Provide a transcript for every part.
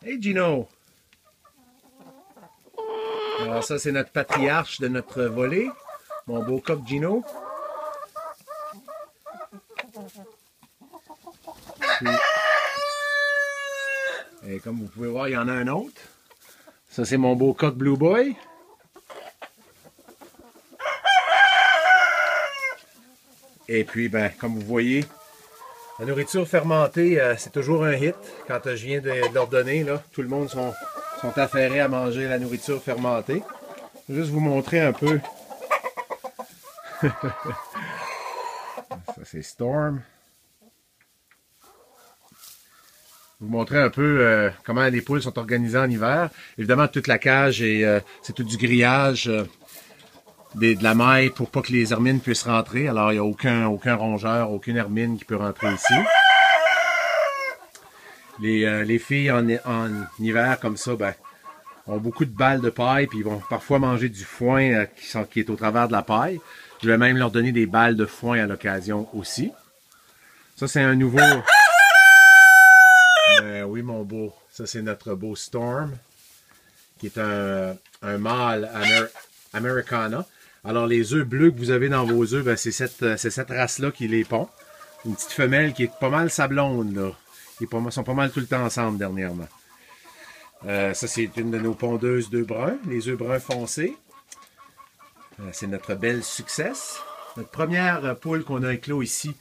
Hey Gino! Alors ça, c'est notre patriarche de notre volée, mon beau coq Gino. Puis, et comme vous pouvez voir, il y en a un autre. Ça, c'est mon beau coq Blue Boy. Et puis, ben, comme vous voyez, la nourriture fermentée, c'est toujours un hit. Quand je viens de leur donner, là, tout le monde sont affairés à manger la nourriture fermentée. Je vais juste vous montrer un peu. Ça, c'est Storm. Vous montrer un peu comment les poules sont organisées en hiver. Évidemment, toute la cage, c'est tout du grillage, de la maille pour pas que les hermines puissent rentrer. Alors, il n'y a aucun rongeur, aucune hermine qui peut rentrer ici. Les filles en hiver comme ça, ben, ont beaucoup de balles de paille, puis ils vont parfois manger du foin qui est au travers de la paille. Je vais même leur donner des balles de foin à l'occasion aussi. Ça, c'est un nouveau... oui, mon beau. Ça, c'est notre beau Storm, qui est un mâle Americana. Alors, les œufs bleus que vous avez dans vos œufs, ben, c'est cette race-là qui les pond. Une petite femelle qui est pas mal sablonde, là. Ils sont pas mal tout le temps ensemble dernièrement. Ça, c'est une de nos pondeuses d'œufs bruns, les œufs bruns foncés. C'est notre belle Success. Notre première poule qu'on a éclos ici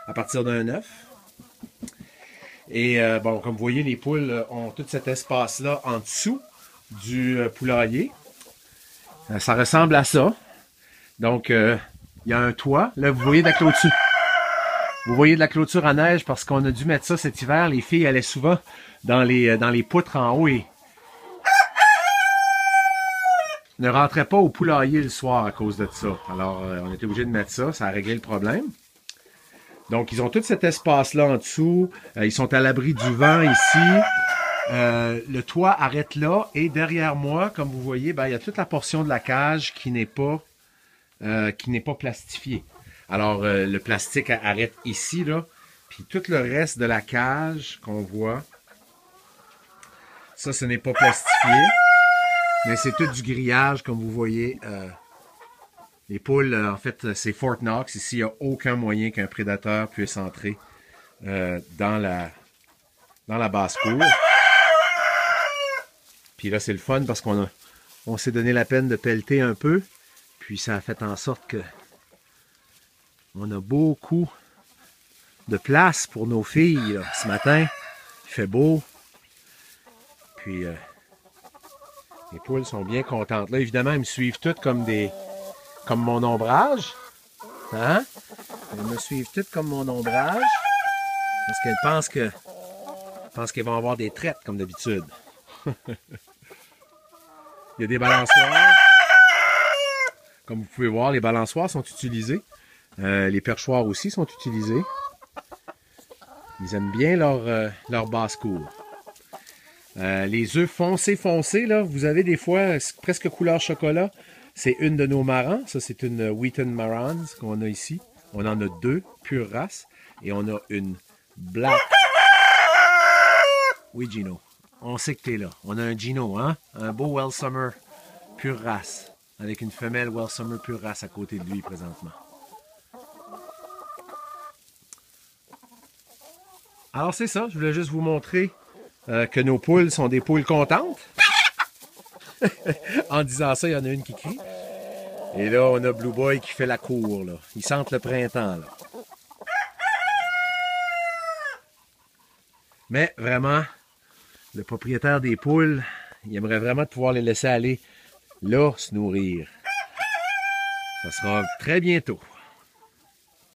à partir d'un œuf. Et bon, comme vous voyez, les poules ont tout cet espace-là en dessous du poulailler. Ça ressemble à ça. Donc, il y a un toit. Là, vous voyez de la clôture. Vous voyez de la clôture à neige parce qu'on a dû mettre ça cet hiver. Les filles allaient souvent dans les poutres en haut et ne rentraient pas au poulailler le soir à cause de ça. Alors, on était obligé de mettre ça. Ça a réglé le problème. Donc, ils ont tout cet espace-là en dessous. Ils sont à l'abri du vent ici. Le toit arrête là. Et derrière moi, comme vous voyez, ben, il y a toute la portion de la cage qui n'est pas plastifiée. Alors, le plastique arrête ici, là. Puis tout le reste de la cage qu'on voit, ça, ce n'est pas plastifié. Mais c'est tout du grillage, comme vous voyez. Les poules, en fait, c'est Fort Knox. Ici, il n'y a aucun moyen qu'un prédateur puisse entrer dans la basse-cour. Puis là, c'est le fun parce on s'est donné la peine de pelleter un peu. Puis ça a fait en sorte que on a beaucoup de place pour nos filles. Là. Ce matin, il fait beau. Puis les poules sont bien contentes. Là, évidemment, elles me suivent toutes comme mon ombrage. Hein? Elles me suivent toutes comme mon ombrage. Parce qu'elles pensent qu'elles vont avoir des traites, comme d'habitude. Il y a des balançoires. Comme vous pouvez voir, les balançoires sont utilisés. Les perchoirs aussi sont utilisés. Ils aiment bien leur basse-cour. Les œufs foncés, là, vous avez des fois presque couleur chocolat. C'est une de nos marans. Ça, c'est une Wheaton Marans qu'on a ici. On en a deux, pure race. Et on a une black. Oui, Gino. On sait que t'es là. On a un Gino, hein? Un beau Well Summer pure race. Avec une femelle Well Summer pure race à côté de lui présentement. Alors, c'est ça. Je voulais juste vous montrer que nos poules sont des poules contentes. En disant ça, il y en a une qui crie. Et là, on a Blue Boy qui fait la cour. Là. Ils sentent le printemps. Là. Mais vraiment, le propriétaire des poules, il aimerait vraiment pouvoir les laisser aller là se nourrir. Ça sera très bientôt.